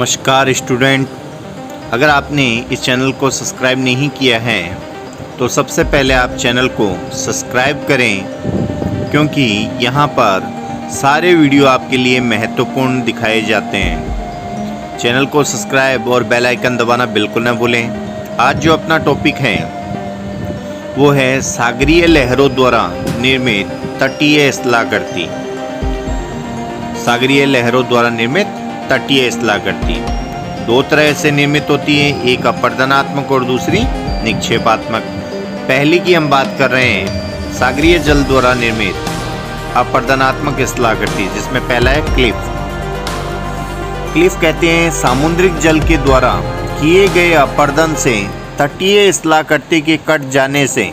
नमस्कार स्टूडेंट, अगर आपने इस चैनल को सब्सक्राइब नहीं किया है तो सबसे पहले आप चैनल को सब्सक्राइब करें, क्योंकि यहाँ पर सारे वीडियो आपके लिए महत्वपूर्ण दिखाए जाते हैं। चैनल को सब्सक्राइब और बेल आइकन दबाना बिल्कुल न भूलें। आज जो अपना टॉपिक है वो है सागरीय लहरों द्वारा निर्मित तटीय स्थलाकृति। सागरीय लहरों द्वारा निर्मित तटीय स्थलाकृति दो तरह से निर्मित होती है, एक अपरदनात्मक और दूसरी निक्षेपात्मक। पहली की हम बात कर रहे हैं सागरीय जल द्वारा निर्मित अपरदनात्मक स्थलाकृति, जिसमें पहला है क्लिफ। क्लिफ कहते हैं सामुद्रिक जल के द्वारा किए गए अपरदन से तटीय स्थलाकृति के कट जाने से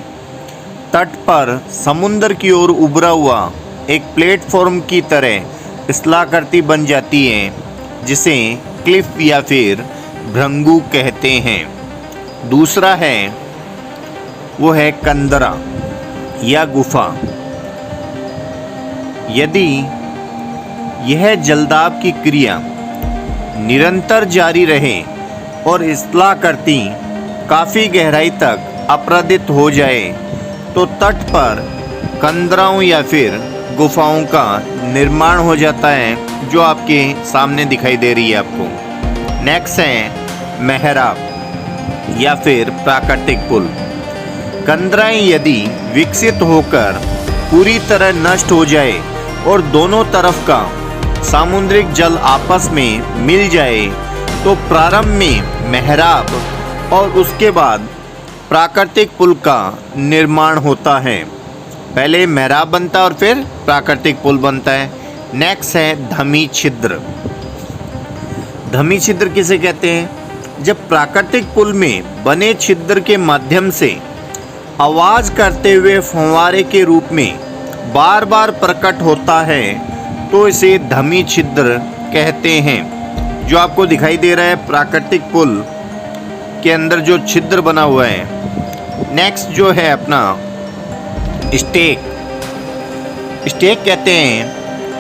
तट पर समुद्र की ओर उभरा हुआ एक प्लेटफॉर्म की तरह स्थलाकृति बन जाती है, जिसे क्लिफ या फिर भृंगु कहते हैं। दूसरा है वो है कंदरा या गुफा। यदि यह जलदाब की क्रिया निरंतर जारी रहे और स्थलाकृति काफ़ी गहराई तक अपरदित हो जाए तो तट पर कंदराओं या फिर गुफाओं का निर्माण हो जाता है, जो आपके सामने दिखाई दे रही है आपको। नेक्स्ट है मेहराब या फिर प्राकृतिक पुल। कंदराएं यदि विकसित होकर पूरी तरह नष्ट हो जाए और दोनों तरफ का सामुद्रिक जल आपस में मिल जाए तो प्रारंभ में मेहराब और उसके बाद प्राकृतिक पुल का निर्माण होता है। पहले मेहराब बनता है और फिर प्राकृतिक पुल बनता है। नेक्स्ट है धमी छिद्र। धमी छिद्र किसे कहते हैं? जब प्राकृतिक पुल में बने छिद्र के माध्यम से आवाज करते हुए फव्वारे के रूप में बार बार प्रकट होता है तो इसे धमी छिद्र कहते हैं। जो आपको दिखाई दे रहा है प्राकृतिक पुल के अंदर जो छिद्र बना हुआ है। नेक्स्ट जो है अपना स्टेक। स्टेक कहते हैं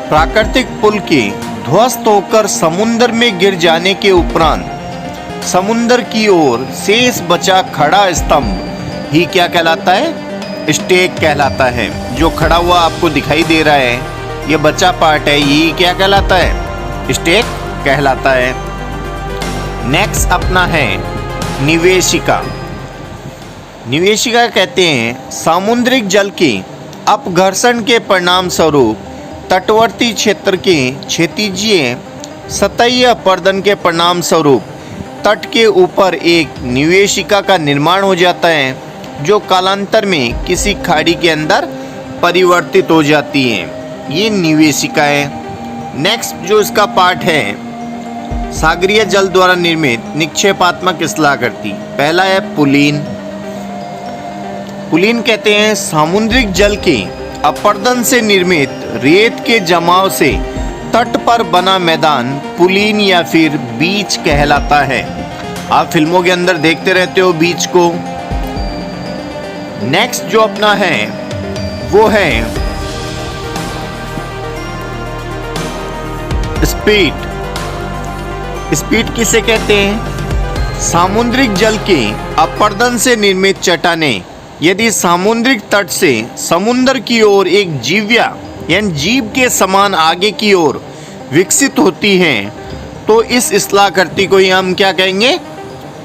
प्राकृतिक पुल के ध्वस्त होकर समुद्र में गिर जाने के उपरांत समुद्र की ओर शेष बचा खड़ा स्तंभ ही क्या कहलाता है? स्टेक कहलाता है। जो खड़ा हुआ आपको दिखाई दे रहा है, ये बचा पार्ट है, ये क्या कहलाता है? स्टेक कहलाता है। नेक्स्ट अपना है निवेशिका। निवेशिका कहते हैं सामुद्रिक जल के अपघर्षण के परिणाम स्वरूप तटवर्ती क्षेत्र के क्षैतिजीय सतही अपरदन के परिणाम स्वरूप तट के ऊपर एक निवेशिका का निर्माण हो जाता है, जो कालांतर में किसी खाड़ी के अंदर परिवर्तित हो जाती है। ये निवेशिका है। नेक्स्ट जो इसका पार्ट है सागरीय जल द्वारा निर्मित निक्षेपात्मक स्थलाकृति। पहला है पुलीन। पुलीन कहते हैं सामुद्रिक जल के अपरदन से निर्मित रेत के जमाव से तट पर बना मैदान पुलीन या फिर बीच कहलाता है। आप फिल्मों के अंदर देखते रहते हो बीच को। नेक्स्ट जो अपना है वो है स्पीट। स्पीट किसे कहते हैं? सामुद्रिक जल के अपरदन से निर्मित चट्टानें यदि सामुद्रिक तट से समुद्र की ओर एक जीव्या यानी जीव के समान आगे की ओर विकसित होती हैं तो इस स्थलाकृति को ही हम क्या कहेंगे?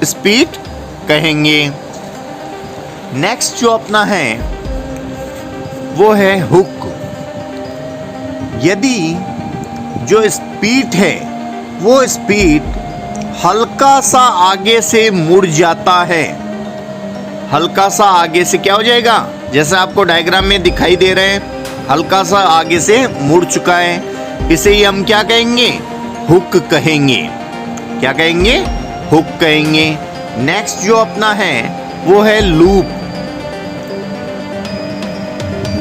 स्पीट कहेंगे। नेक्स्ट जो अपना है वो है हुक। यदि जो स्पीट है वो स्पीट हल्का सा आगे से मुड़ जाता है। हल्का सा आगे से क्या हो जाएगा? जैसे आपको डायग्राम में दिखाई दे रहे हैं, हल्का सा आगे से मुड़ चुका है। इसे ही हम क्या कहेंगे? हुक कहेंगे। क्या कहेंगे? हुक कहेंगे। नेक्स्ट जो अपना है वो है लूप।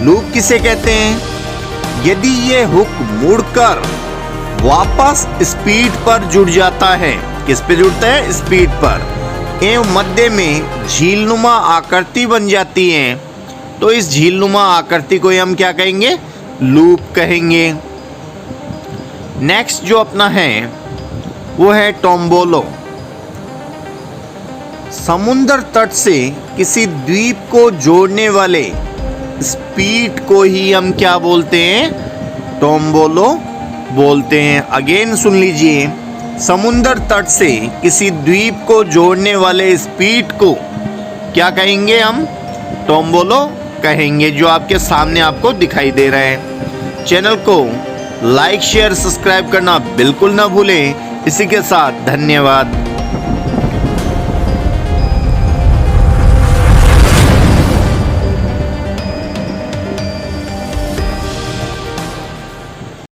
लूप किसे कहते हैं? यदि ये हुक मुड़कर वापस स्पीड पर जुड़ जाता है। किस पे जुड़ता है? स्पीड पर। एवं मध्य में झीलनुमा आकृति बन जाती है तो इस झीलनुमा आकृति को हम क्या कहेंगे? लूप कहेंगे। नेक्स्ट जो अपना है वो है टोम्बोलो। समुद्र तट से किसी द्वीप को जोड़ने वाले स्पीड को ही हम क्या बोलते हैं? टोम्बोलो बोलते हैं। अगेन सुन लीजिए, समुद्र तट से किसी द्वीप को जोड़ने वाले स्पीड को क्या कहेंगे हम? टोम्बोलो कहेंगे, जो आपके सामने आपको दिखाई दे रहा है। चैनल को लाइक शेयर सब्सक्राइब करना बिल्कुल ना भूलें। इसी के साथ धन्यवाद।